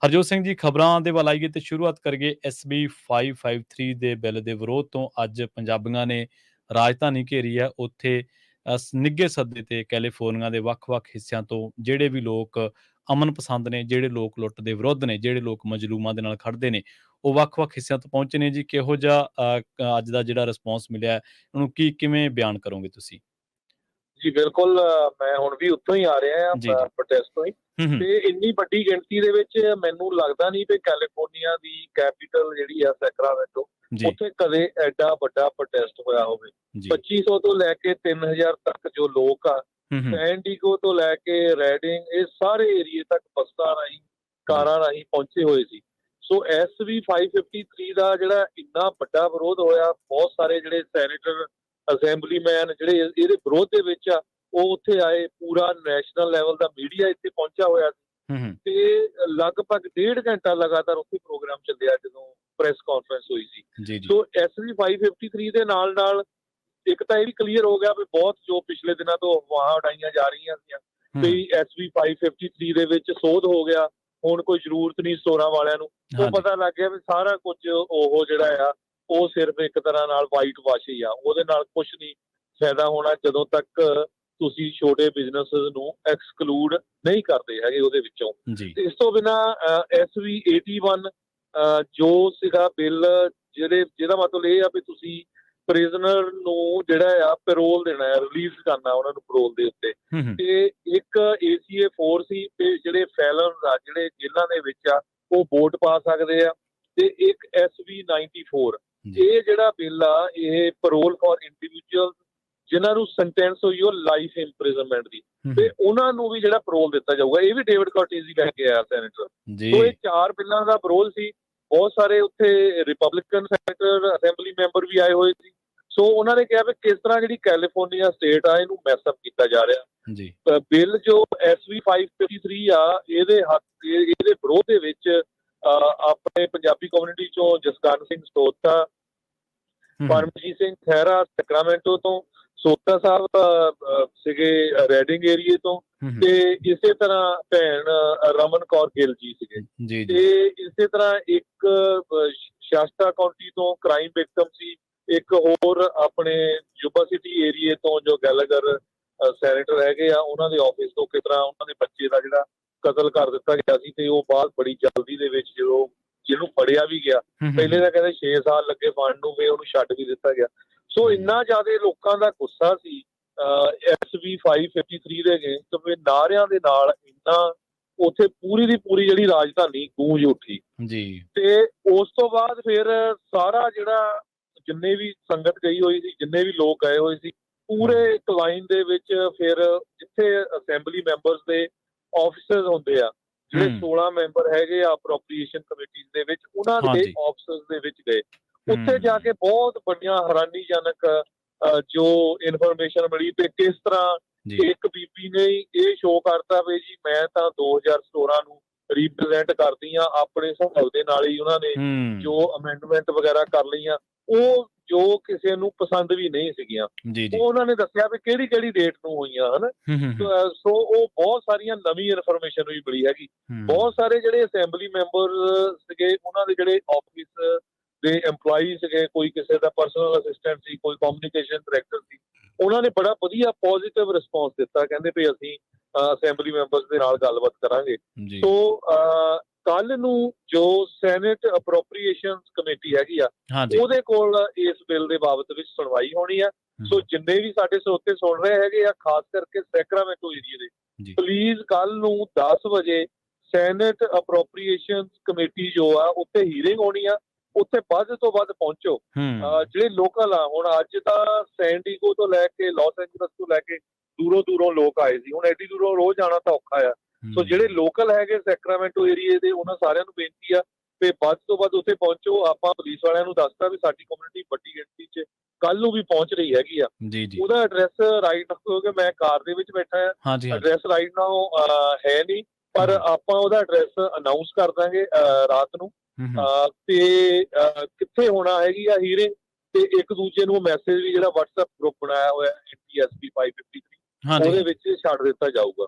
ਹਰਜੋਤ ਸਿੰਘ ਜੀ, ਖਬਰਾਂ ਦੇ ਵੱਲ ਆਈਏ ਤੇ ਸ਼ੁਰੂਆਤ ਕਰੀਏ SB 553 ਦੇ ਬਿੱਲ ਦੇ ਵਿਰੋਧ ਤੋਂ। ਅੱਜ ਪੰਜਾਬੀਆਂ ਨੇ ਰਾਜਧਾਨੀ ਘੇਰੀ ਹੈ। ਉੱਥੇ ਨਿੱਘੇ ਸੱਦੇ ਤੇ ਕੈਲੀਫੋਰਨੀਆ ਦੇ ਵੱਖ-ਵੱਖ ਹਿੱਸਿਆਂ ਤੋਂ ਜਿਹੜੇ ਵੀ ਲੋਕ ਅਮਨ ਪਸੰਦ ਨੇ, ਜਿਹੜੇ ਲੋਕ ਲੁੱਟ ਦੇ ਵਿਰੁੱਧ ਨੇ, ਜਿਹੜੇ ਲੋਕ ਮਜ਼ਲੂਮਾਂ ਦੇ ਨਾਲ ਖੜਦੇ ਨੇ, ਉਹ ਵੱਖ-ਵੱਖ ਹਿੱਸਿਆਂ ਤੋਂ ਪਹੁੰਚੇ ਨੇ ਜੀ। ਕਿਹੋ ਜਿਹਾ ਅੱਜ ਦਾ ਜਿਹੜਾ ਰਿਸਪੌਂਸ ਮਿਲਿਆ ਹੈ, ਉਹਨੂੰ ਕਿਵੇਂ ਬਿਆਨ ਕਰੋਗੇ ਤੁਸੀਂ? ਜੀ ਬਿਲਕੁਲ, ਮੈਂ ਹੁਣ ਵੀ ਉੱਥੋਂ ਹੀ ਆ ਰਿਹਾ ਆ ਜੀ, ਜੀ। ਪ੍ਰੋਟੈਸਟ ਤੋਂ ਹੀ। ਹੂੰ, ਹੂੰ। ਤੇ ਇੰਨੀ ਵੱਡੀ ਗਿਣਤੀ ਦੇ ਵਿੱਚ ਮੈਨੂੰ ਲੱਗਦਾ ਨਹੀਂ ਵੀ ਕੈਲੀਫੋਰਨੀਆ ਦੀ ਕੈਪੀਟਲ ਜਿਹੜੀ ਆ ਸੈਕਰਾਮੈਂਟੋ, ਜੀ, ਉੱਥੇ ਕਦੇ ਐਡਾ ਵੱਡਾ ਪ੍ਰੋਟੈਸਟ ਹੋਇਆ ਹੋਵੇ। ਜੀ। 2500 ਤੋਂ ਲੈ ਕੇ 3000 ਤੱਕ ਜੋ ਲੋਕ ਆ, ਹੂੰ, ਹੂੰ। ਸੈਨ ਡੀਗੋ ਤੋਂ ਲੈ ਕੇ ਰੈਡਿੰਗ, ਇਹ ਸਾਰੇ ਏਰੀਏ ਤੱਕ ਬੱਸਾਂ ਰਾਹੀਂ, ਕਾਰਾਂ ਰਾਹੀਂ ਪਹੁੰਚੇ ਹੋਏ ਸੀ। ਸੋ SB 553 ਦਾ ਜਿਹੜਾ ਇੰਨਾ ਵੱਡਾ ਵਿਰੋਧ ਹੋਇਆ, ਬਹੁਤ ਸਾਰੇ ਜਿਹੜੇ ਸੈਨੇਟਰ, ਅਸੈਂਬਲੀਮੈਨ ਜਿਹੜੇ ਇਹਦੇ ਵਿਰੋਧ ਦੇ ਵਿੱਚ ਆ, ਉਹ ਉੱਥੇ ਆਏ। ਪੂਰਾ ਨੈਸ਼ਨਲ ਲੈਵਲ ਦਾ ਮੀਡੀਆ ਇੱਥੇ ਪਹੁੰਚਿਆ ਹੋਇਆ ਸੀ ਹੂੰ, ਹੂੰ। ਤੇ ਲਗਭਗ 1.5 ਘੰਟਾ ਲਗਾਤਾਰ ਉੱਥੇ ਪ੍ਰੋਗਰਾਮ ਚੱਲਿਆ ਜਦੋਂ ਪ੍ਰੈਸ ਕਾਨਫਰੰਸ ਹੋਈ ਸੀ। ਜੀ, ਜੀ। ਸੋ SB 553 ਦੇ ਨਾਲ ਇੱਕ ਤਾਂ ਇਹ ਵੀ ਕਲੀਅਰ ਹੋ ਗਿਆ ਵੀ ਬਹੁਤ ਜੋ ਪਿਛਲੇ ਦਿਨਾਂ ਤੋਂ ਅਫਵਾਹਾਂ ਉਡਾਈਆਂ ਜਾ ਰਹੀਆਂ ਸੀ ਵੀ SB 553 ਦੇ ਵਿੱਚ ਸੋਧ ਹੋ ਗਿਆ, ਹੁਣ ਕੋਈ ਜ਼ਰੂਰਤ ਨਹੀਂ ਸਟੋਰਾਂ ਵਾਲਿਆਂ ਨੂੰ। ਉਹ ਪਤਾ ਲੱਗ ਗਿਆ ਵੀ ਸਾਰਾ ਕੁਝ ਉਹ ਜਿਹੜਾ ਆ, ਉਹ ਸਿਰਫ ਇੱਕ ਤਰ੍ਹਾਂ ਨਾਲ ਵਾਈਟ ਵਾਸ਼ ਹੀ ਆ, ਉਹਦੇ ਨਾਲ ਕੁਝ ਨਹੀਂ ਫਾਇਦਾ ਹੋਣਾ ਜਦੋਂ ਤੱਕ ਤੁਸੀਂ ਛੋਟੇ ਬਿਜ਼ਨੈਸਸ ਨੂੰ ਐਕਸਕਲੂਡ ਨਹੀਂ ਕਰਦੇ ਹੈਗੇ ਉਹਦੇ ਵਿੱਚੋਂ। ਇਸ ਤੋਂ ਬਿਨਾਂ SB 81 ਜੋ ਸੀਗਾ ਬਿੱਲ, ਜਿਹਦਾ ਮਤਲਬ ਇਹ ਆ ਵੀ ਤੁਸੀਂ ਪ੍ਰਿਜ਼ਨਰ ਨੂੰ ਜਿਹੜਾ ਆ ਪੈਰੋਲ ਦੇਣਾ ਹੈ, ਰਿਲੀਜ਼ ਕਰਨਾ ਉਹਨਾਂ ਨੂੰ ਪੈਰੋਲ ਦੇ ਉੱਤੇ। ਤੇ ਇੱਕ ACA 4 ਸੀ ਤੇ ਜਿਹੜੇ ਫੈਲਨਸ ਆ, ਜਿਹੜੇ ਜੇਲ੍ਹਾਂ ਦੇ ਵਿੱਚ ਆ, ਉਹ ਵੋਟ ਪਾ ਸਕਦੇ ਆ। ਤੇ ਇੱਕ SB 94, ਇਹ ਜਿਹੜਾ ਬਿੱਲ ਆ, ਇਹ ਪੈਰੋਲ ਫॉर ਇੰਡੀਵਿਜੂਅਲ ਜਿਨ੍ਹਾਂ ਨੂੰ ਸੈਂਟੈਂਸ ਹੋਈ ਉਹ ਲਾਈਫ ਇੰਪ੍ਰਿਜ਼ਨਮੈਂਟ ਦੀ, ਤੇ ਉਹਨਾਂ ਨੂੰ ਵੀ ਜਿਹੜਾ ਪੈਰੋਲ ਦਿੱਤਾ ਜਾਊਗਾ। ਇਹ ਵੀ ਡੇਵਿਡ ਕਾਰਟੇਜ਼ੀ ਲੈ ਕੇ ਆਇਆ ਸੈਨੇਟਰ। ਸੋ ਇਹ 4 ਬਿੱਲਾਂ ਦਾ ਵਿਰੋਧ ਸੀ। ਬਹੁਤ ਸਾਰੇ ਉੱਥੇ ਰਿਪਬਲਿਕਨ ਸੈਨੇਟਰ, ਅਸੈਂਬਲੀ ਮੈਂਬਰ ਵੀ ਆਏ ਹੋਏ ਸੀ। ਸੋ ਉਹਨਾਂ ਨੇ ਕਿਹਾ ਵੀ ਕਿਸ ਤਰ੍ਹਾਂ ਜਿਹੜੀ ਕੈਲੀਫੋਰਨੀਆ ਸਟੇਟ ਆ, ਇਹਨੂੰ ਮੈਸਅਪ ਕੀਤਾ ਜਾ ਰਿਹਾ। ਬਿੱਲ ਜੋ SB 553 ਆ, ਇਹਦੇ ਵਿਰੋਧ ਦੇ ਵਿੱਚ ਆਪਣੇ ਪੰਜਾਬੀ ਕਮਿਊਨਿਟੀ ਚੋਂ ਜਸਕਰਨ ਸਿੰਘ ਸਟੋਤਾ, ਪਰਮਜੀਤ ਸਿੰਘ ਖਹਿਰਾ ਸੈਕਰਾਮੈਂਟੋ ਤੋਂ, ਸੋਤਾ ਸਾਹਿਬ ਸੀਗੇ ਰੈਡਿੰਗ ਏਰੀਏ ਤੋਂ, ਤੇ ਇਸੇ ਤਰ੍ਹਾਂ ਭੈਣ ਰਮਨ ਕੌਰ ਗਿੱਲ ਜੀ ਸੀਗੇ। ਤੇ ਇਸੇ ਤਰ੍ਹਾਂ ਇੱਕ ਸ਼ਾਸਤਾ ਕਾਉਂਟੀ ਤੋਂ ਕ੍ਰਾਈਮ ਵਿਕਟਮ ਸੀ, ਇੱਕ ਹੋਰ ਆਪਣੇ ਯੂਬਾ ਸਿਟੀ ਏਰੀਏ ਤੋਂ ਜੋ ਗੈਲਾਗਰ ਸੈਨੇਟਰ ਹੈਗੇ ਆ, ਉਹਨਾਂ ਦੇ ਆਫਿਸ ਤੋਂ ਕਿਸ ਤਰ੍ਹਾਂ ਉਹਨਾਂ ਦੇ ਬੱਚੇ ਦਾ ਜਿਹੜਾ ਕਤਲ ਕਰ ਦਿੱਤਾ ਗਿਆ ਸੀ, ਤੇ ਉਹ ਬਾਅਦ ਬੜੀ ਜਲਦੀ ਦੇ ਵਿੱਚ ਜਦੋਂ ਜਿਹਨੂੰ ਫੜਿਆ ਵੀ ਗਿਆ, ਪਹਿਲੇ ਤਾਂ ਕਹਿੰਦੇ 6 ਸਾਲ ਲੱਗੇ ਫੜਨ ਨੂੰ, ਫਿਰ ਉਹਨੂੰ ਛੱਡ ਵੀ ਦਿੱਤਾ ਗਿਆ। ਸੋ ਇੰਨਾ ਜ਼ਿਆਦਾ ਲੋਕਾਂ ਦਾ ਗੁੱਸਾ ਸੀ SB 553 ਦੇ ਅਗੇਂਸਟ, ਵੀ ਨਾਅਰਿਆਂ ਦੇ ਨਾਲ ਇੰਨਾ ਉੱਥੇ ਪੂਰੀ ਦੀ ਪੂਰੀ ਜਿਹੜੀ ਰਾਜਧਾਨੀ ਗੂੰਜ ਉੱਠੀ। ਤੇ ਉਸ ਤੋਂ ਬਾਅਦ ਫਿਰ ਸਾਰਾ ਜਿਹੜਾ ਜਿੰਨੇ ਵੀ ਸੰਗਤ ਗਈ ਹੋਈ ਸੀ, ਜਿੰਨੇ ਵੀ ਲੋਕ ਗਏ ਹੋਏ ਸੀ, ਪੂਰੇ ਇੱਕ ਲਾਈਨ ਦੇ ਵਿੱਚ ਫਿਰ ਜਿੱਥੇ ਅਸੈਂਬਲੀ ਮੈਂਬਰਸ ਦੇ ਆਫਿਸਰਸ ਹੁੰਦੇ ਆ, ਜਿਹੜੇ 16 ਮੈਂਬਰ ਹੈਗੇ ਆ ਅਪਰੋਪਰੀਏਸ਼ਨ ਕਮੇਟੀ ਦੇ ਵਿੱਚ, ਉਹਨਾਂ ਦੇ ਆਫਿਸਰਸ ਦੇ ਵਿੱਚ ਗਏ। ਉੱਥੇ ਜਾ ਕੇ ਬਹੁਤ ਵੱਡੀਆਂ ਹੈਰਾਨੀਜਨਕ ਜੋ ਇਨਫੋਰਮੇਸ਼ਨ ਮਿਲੀ, ਤੇ ਕਿਸ ਤਰ੍ਹਾਂ ਇੱਕ ਬੀਬੀ ਨੇ ਇਹ ਸ਼ੋਅ ਕਰਤਾ ਵੀ ਜੀ ਮੈਂ ਤਾਂ 2000 ਸਟੋਰਾਂ ਨੂੰ ਰੀਪ੍ਰੈਜ਼ੈਂਟ ਕਰਦੀ ਆ, ਆਪਣੇ ਹਿਸਾਬ ਦੇ ਨਾਲ ਹੀ ਉਹਨਾਂ ਨੇ ਜੋ ਅਮੈਂਡਮੈਂਟ ਵਗੈਰਾ ਕਰ ਲਈਆਂ, ਉਹ ਜੋ ਕਿਸੇ ਨੂੰ ਪਸੰਦ ਵੀ ਨਹੀਂ ਸੀਗੀਆਂ। ਉਹ ਉਹਨਾਂ ਨੇ ਦੱਸਿਆ ਵੀ ਕਿਹੜੀ ਕਿਹੜੀ ਡੇਟ ਨੂੰ ਹੋਈਆਂ ਹਨ। ਸੋ ਉਹ ਬਹੁਤ ਸਾਰੀਆਂ ਨਵੀਂ ਇਨਫੋਰਮੇਸ਼ਨ ਵੀ ਮਿਲੀ ਹੈਗੀ। ਬਹੁਤ ਸਾਰੇ ਜਿਹੜੇ ਅਸੈਂਬਲੀ ਮੈਂਬਰ ਸੀਗੇ, ਉਹਨਾਂ ਦੇ ਜਿਹੜੇ ਆਫਿਸ ਦੇ EMPLOYEE ਸੀਗੇ, ਕੋਈ ਕਿਸੇ ਦਾ ਪਰਸਨਲ ਅਸਿਸਟੈਂਟ ਸੀ, ਕੋਈ ਕਮਿਊਨੀਕੇਸ਼ਨ ਡਾਇਰੈਕਟਰ ਸੀ, ਉਹਨਾਂ ਨੇ ਬੜਾ ਵਧੀਆ ਪੋਜ਼ਿਟਿਵ ਰਿਸਪੌਂਸ ਦਿੱਤਾ। ਕਹਿੰਦੇ ਵੀ ਅਸੀਂ ਅਸੈਂਬਲੀ ਮੈਂਬਰਸ ਦੇ ਨਾਲ ਗੱਲਬਾਤ ਕਰਾਂਗੇ। ਸੋ ਕੱਲ ਨੂੰ ਜੋ ਸੈਨੇਟ ਅਪਰੋਪਰੀਏਸ਼ਨ ਕਮੇਟੀ ਹੈਗੀ ਆ, ਉਹਦੇ ਕੋਲ ਇਸ ਬਿੱਲ ਦੇ ਬਾਬਤ ਵਿੱਚ ਸੁਣਵਾਈ ਹੋਣੀ ਆ। ਸੋ ਜਿੰਨੇ ਵੀ ਸਾਡੇ ਸਰੋਤੇ ਸੁਣ ਰਹੇ ਹੈਗੇ ਆ, ਖਾਸ ਕਰਕੇ ਸੈਕਰਾਮੈਂਟੋ ਏਰੀਏ ਦੇ, ਪਲੀਜ਼ ਕੱਲ ਨੂੰ 10 ਵਜੇ ਸੈਨੇਟ ਅਪਰੋਪਰੀਏਸ਼ਨ ਕਮੇਟੀ ਜੋ ਆ, ਉੱਥੇ ਹੀਅਰਿੰਗ ਹੋਣੀ ਆ। ਉੱਥੇ ਵੱਧ ਤੋਂ ਵੱਧ ਪਹੁੰਚੋ। ਜਿਹੜੇ ਲੋਕਲ ਆ, ਹੁਣ ਅੱਜ ਤਾਂ ਸੈਨ ਡੀਗੋ ਤੋਂ ਲੈ ਕੇ ਲਾਸ ਐਂਜਲਸ ਤੋਂ ਲੈ ਕੇ ਦੂਰੋਂ ਲੋਕ ਆਏ ਸੀ, ਹੁਣ ਐਡੀ ਦੂਰੋਂ ਰੋਜ਼ ਆਉਣਾ ਤਾਂ ਔਖਾ ਆ। ਸੋ ਜਿਹੜੇ ਲੋਕਲ ਹੈਗੇ ਸੈਕਰਾਮੈਂਟੋ ਏਰੀਏ ਦੇ, ਉਹਨਾਂ ਸਾਰਿਆਂ ਨੂੰ ਬੇਨਤੀ ਆ ਵੀ ਵੱਧ ਤੋਂ ਵੱਧ ਉੱਥੇ ਪਹੁੰਚੋ। ਆਪਾਂ ਪੁਲਿਸ ਵਾਲਿਆਂ ਨੂੰ ਦੱਸਤਾ ਵੀ ਸਾਡੀ ਕਮਿਊਨਿਟੀ ਵੱਡੀ ਗਿਣਤੀ 'ਚ ਕੱਲ ਨੂੰ ਵੀ ਪਹੁੰਚ ਰਹੀ ਹੈਗੀ ਆ। ਉਹਦਾ ਐਡਰੈਸ ਰਾਈਟ ਕਿਉਂਕਿ ਮੈਂ ਕਾਰ ਦੇ ਵਿੱਚ ਬੈਠਾ ਆ, ਐਡਰੈਸ ਰਾਈਟ ਨਾਓ ਹੈ ਨਹੀਂ, ਪਰ ਆਪਾਂ ਉਹਦਾ ਐਡਰੈਸ ਅਨਾਊਂਸ ਕਰ ਦਾਂਗੇ ਰਾਤ ਨੂੰ। ਤੇ ਕਿੱਥੇ ਹੋਣਾ ਹੈਗੀ ਆ ਹੀਅਰਿੰਗ, ਤੇ ਇੱਕ ਦੂਜੇ ਨੂੰ ਮੈਸੇਜ ਵੀ ਜਿਹੜਾ WhatsApp ਗਰੁੱਪ ਬਣਾਇਆ ਹੋਇਆ SB 553, ਉਹਦੇ ਵਿੱਚ ਛੱਡ ਦਿੱਤਾ ਜਾਊਗਾ।